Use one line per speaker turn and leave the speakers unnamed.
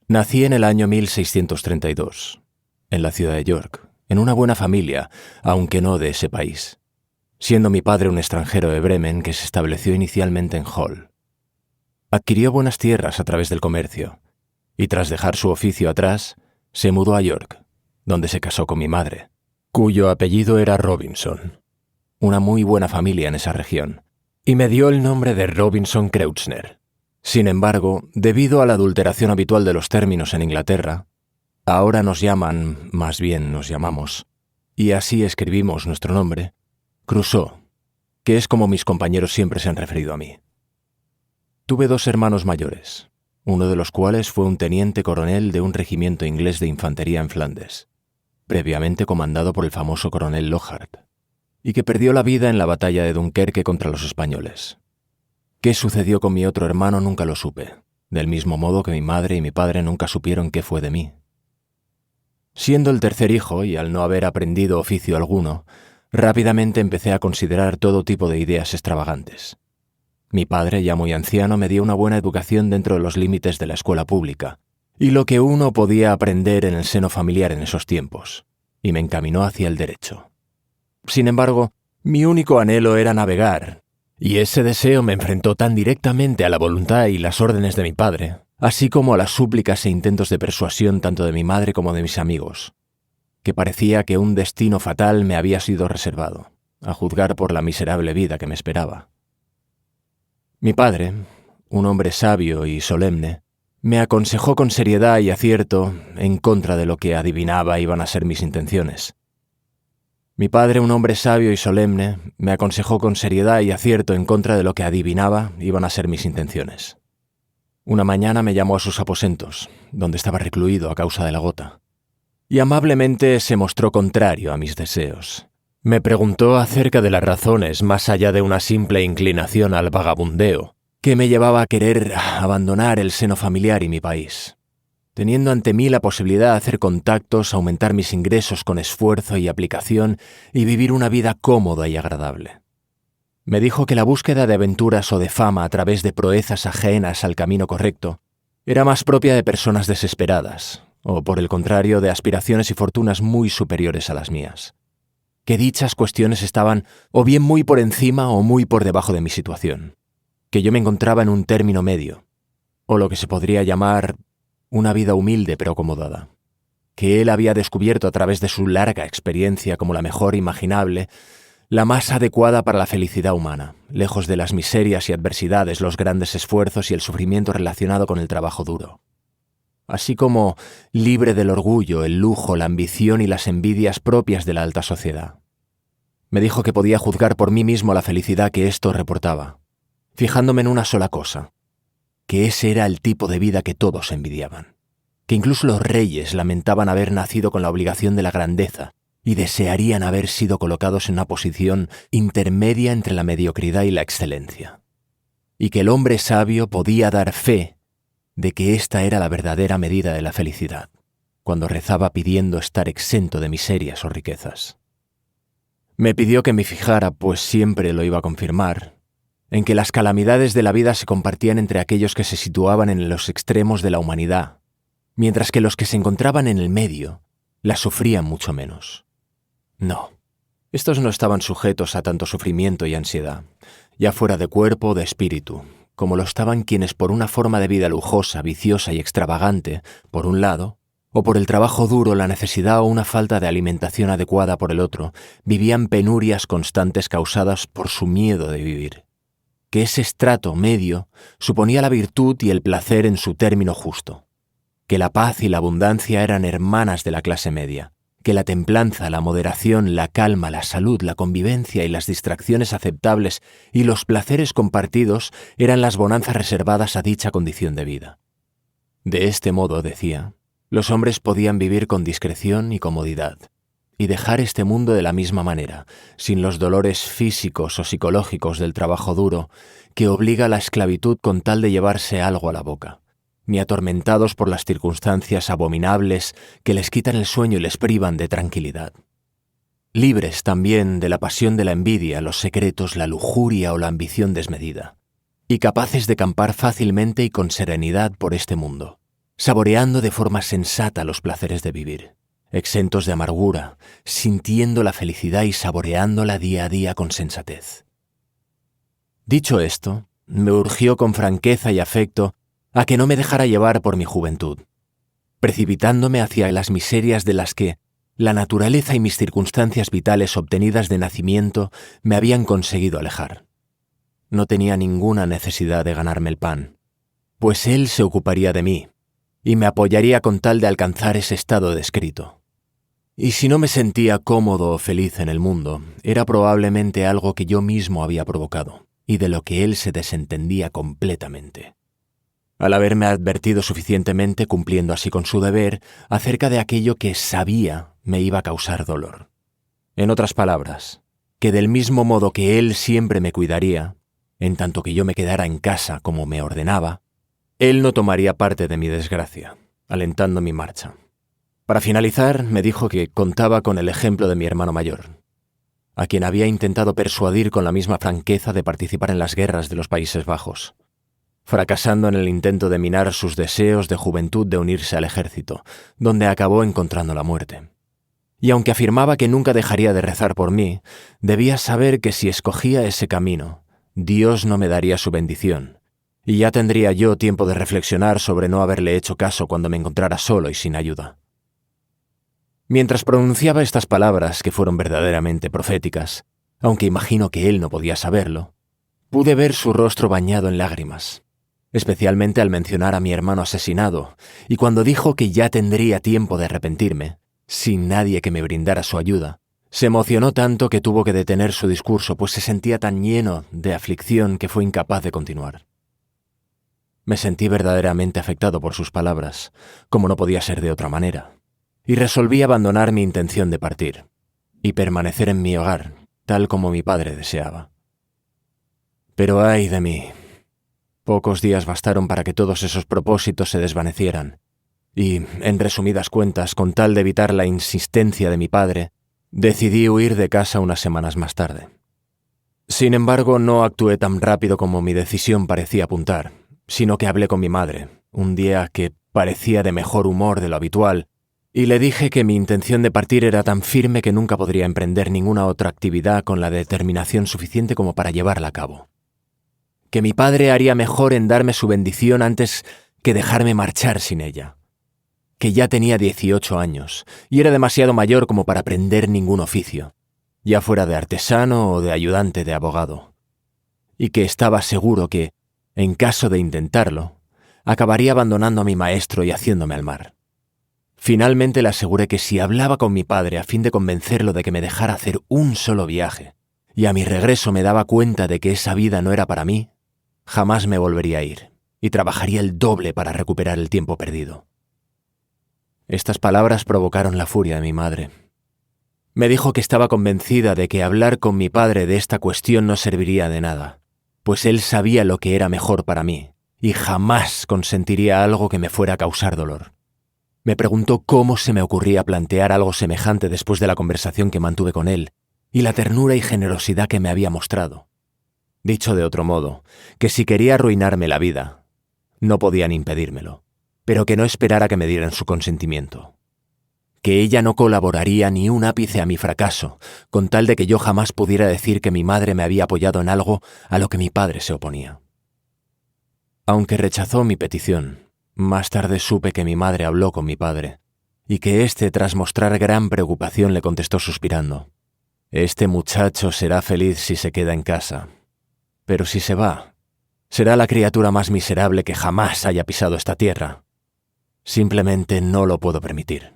Nací en el año 1632, en la ciudad de York, en una buena familia, aunque no de ese país, siendo mi padre un extranjero de Bremen que se estableció inicialmente en Hull. Adquirió buenas tierras a través del comercio, y tras dejar su oficio atrás, se mudó a York, donde se casó con mi madre, cuyo apellido era Robinson, una muy buena familia en esa región, y me dio el nombre de Robinson Kreutzner. Sin embargo, debido a la adulteración habitual de los términos en Inglaterra, ahora nos llamamos, y así escribimos nuestro nombre, Crusoe, que es como mis compañeros siempre se han referido a mí. Tuve 2 hermanos mayores, uno de los cuales fue un teniente coronel de un regimiento inglés de infantería en Flandes, previamente comandado por el famoso coronel Lockhart, y que perdió la vida en la batalla de Dunkerque contra los españoles. ¿Qué sucedió con mi otro hermano? Nunca lo supe, del mismo modo que mi madre y mi padre nunca supieron qué fue de mí. Siendo el tercer hijo y al no haber aprendido oficio alguno, rápidamente empecé a considerar todo tipo de ideas extravagantes. Mi padre, ya muy anciano, me dio una buena educación dentro de los límites de la escuela pública, y lo que uno podía aprender en el seno familiar en esos tiempos, y me encaminó hacia el derecho. Sin embargo, mi único anhelo era navegar, y ese deseo me enfrentó tan directamente a la voluntad y las órdenes de mi padre, así como a las súplicas e intentos de persuasión tanto de mi madre como de mis amigos, que parecía que un destino fatal me había sido reservado, a juzgar por la miserable vida que me esperaba. Mi padre, un hombre sabio y solemne, me aconsejó con seriedad y acierto en contra de lo que adivinaba iban a ser mis intenciones. Mi padre, un hombre sabio y solemne, me aconsejó con seriedad y acierto en contra de lo que adivinaba iban a ser mis intenciones. Una mañana me llamó a sus aposentos, donde estaba recluido a causa de la gota, y amablemente se mostró contrario a mis deseos. Me preguntó acerca de las razones más allá de una simple inclinación al vagabundeo, que me llevaba a querer abandonar el seno familiar y mi país, teniendo ante mí la posibilidad de hacer contactos, aumentar mis ingresos con esfuerzo y aplicación y vivir una vida cómoda y agradable. Me dijo que la búsqueda de aventuras o de fama a través de proezas ajenas al camino correcto era más propia de personas desesperadas, o por el contrario de aspiraciones y fortunas muy superiores a las mías. Que dichas cuestiones estaban o bien muy por encima o muy por debajo de mi situación, que yo me encontraba en un término medio, o lo que se podría llamar una vida humilde pero acomodada, que él había descubierto a través de su larga experiencia como la mejor imaginable, la más adecuada para la felicidad humana, lejos de las miserias y adversidades, los grandes esfuerzos y el sufrimiento relacionado con el trabajo duro. Así como libre del orgullo, el lujo, la ambición y las envidias propias de la alta sociedad. Me dijo que podía juzgar por mí mismo la felicidad que esto reportaba, fijándome en una sola cosa, que ese era el tipo de vida que todos envidiaban, que incluso los reyes lamentaban haber nacido con la obligación de la grandeza y desearían haber sido colocados en una posición intermedia entre la mediocridad y la excelencia, y que el hombre sabio podía dar fe de que esta era la verdadera medida de la felicidad, cuando rezaba pidiendo estar exento de miserias o riquezas. Me pidió que me fijara, pues siempre lo iba a confirmar, en que las calamidades de la vida se compartían entre aquellos que se situaban en los extremos de la humanidad, mientras que los que se encontraban en el medio las sufrían mucho menos. No, estos no estaban sujetos a tanto sufrimiento y ansiedad, ya fuera de cuerpo o de espíritu, como lo estaban quienes por una forma de vida lujosa, viciosa y extravagante, por un lado, o por el trabajo duro, la necesidad o una falta de alimentación adecuada por el otro, vivían penurias constantes causadas por su miedo de vivir. Que ese estrato medio suponía la virtud y el placer en su término justo, que la paz y la abundancia eran hermanas de la clase media, que la templanza, la moderación, la calma, la salud, la convivencia y las distracciones aceptables y los placeres compartidos eran las bonanzas reservadas a dicha condición de vida. De este modo, decía, los hombres podían vivir con discreción y comodidad, y dejar este mundo de la misma manera, sin los dolores físicos o psicológicos del trabajo duro que obliga a la esclavitud con tal de llevarse algo a la boca, ni atormentados por las circunstancias abominables que les quitan el sueño y les privan de tranquilidad. Libres también de la pasión de la envidia, los secretos, la lujuria o la ambición desmedida, y capaces de campar fácilmente y con serenidad por este mundo, saboreando de forma sensata los placeres de vivir, exentos de amargura, sintiendo la felicidad y saboreándola día a día con sensatez. Dicho esto, me urgió con franqueza y afecto a que no me dejara llevar por mi juventud, precipitándome hacia las miserias de las que la naturaleza y mis circunstancias vitales obtenidas de nacimiento me habían conseguido alejar. No tenía ninguna necesidad de ganarme el pan, pues él se ocuparía de mí y me apoyaría con tal de alcanzar ese estado descrito. Y si no me sentía cómodo o feliz en el mundo, era probablemente algo que yo mismo había provocado y de lo que él se desentendía completamente. Al haberme advertido suficientemente, cumpliendo así con su deber, acerca de aquello que sabía me iba a causar dolor. En otras palabras, que del mismo modo que él siempre me cuidaría, en tanto que yo me quedara en casa como me ordenaba, él no tomaría parte de mi desgracia, alentando mi marcha. Para finalizar, me dijo que contaba con el ejemplo de mi hermano mayor, a quien había intentado persuadir con la misma franqueza de participar en las guerras de los Países Bajos, fracasando en el intento de minar sus deseos de juventud de unirse al ejército, donde acabó encontrando la muerte. Y aunque afirmaba que nunca dejaría de rezar por mí, debía saber que si escogía ese camino, Dios no me daría su bendición, y ya tendría yo tiempo de reflexionar sobre no haberle hecho caso cuando me encontrara solo y sin ayuda. Mientras pronunciaba estas palabras, que fueron verdaderamente proféticas, aunque imagino que él no podía saberlo, pude ver su rostro bañado en lágrimas, especialmente al mencionar a mi hermano asesinado, y cuando dijo que ya tendría tiempo de arrepentirme, sin nadie que me brindara su ayuda. Se emocionó tanto que tuvo que detener su discurso, pues se sentía tan lleno de aflicción que fue incapaz de continuar. Me sentí verdaderamente afectado por sus palabras, como no podía ser de otra manera, y resolví abandonar mi intención de partir y permanecer en mi hogar, tal como mi padre deseaba. Pero ay de mí, pocos días bastaron para que todos esos propósitos se desvanecieran, y, en resumidas cuentas, con tal de evitar la insistencia de mi padre, decidí huir de casa unas semanas más tarde. Sin embargo, no actué tan rápido como mi decisión parecía apuntar, sino que hablé con mi madre, un día que parecía de mejor humor de lo habitual, y le dije que mi intención de partir era tan firme que nunca podría emprender ninguna otra actividad con la determinación suficiente como para llevarla a cabo. Que mi padre haría mejor en darme su bendición antes que dejarme marchar sin ella. Que ya tenía 18 años y era demasiado mayor como para aprender ningún oficio, ya fuera de artesano o de ayudante de abogado. Y que estaba seguro que, en caso de intentarlo, acabaría abandonando a mi maestro y haciéndome al mar. Finalmente le aseguré que si hablaba con mi padre a fin de convencerlo de que me dejara hacer un solo viaje, y a mi regreso me daba cuenta de que esa vida no era para mí, jamás me volvería a ir, y trabajaría el doble para recuperar el tiempo perdido. Estas palabras provocaron la furia de mi madre. Me dijo que estaba convencida de que hablar con mi padre de esta cuestión no serviría de nada, pues él sabía lo que era mejor para mí, y jamás consentiría algo que me fuera a causar dolor. Me preguntó cómo se me ocurría plantear algo semejante después de la conversación que mantuve con él y la ternura y generosidad que me había mostrado. Dicho de otro modo, que si quería arruinarme la vida, no podían impedírmelo, pero que no esperara que me dieran su consentimiento. Que ella no colaboraría ni un ápice a mi fracaso, con tal de que yo jamás pudiera decir que mi madre me había apoyado en algo a lo que mi padre se oponía. Aunque rechazó mi petición, más tarde supe que mi madre habló con mi padre, y que éste, tras mostrar gran preocupación, le contestó suspirando: «Este muchacho será feliz si se queda en casa, pero si se va, será la criatura más miserable que jamás haya pisado esta tierra. Simplemente no lo puedo permitir».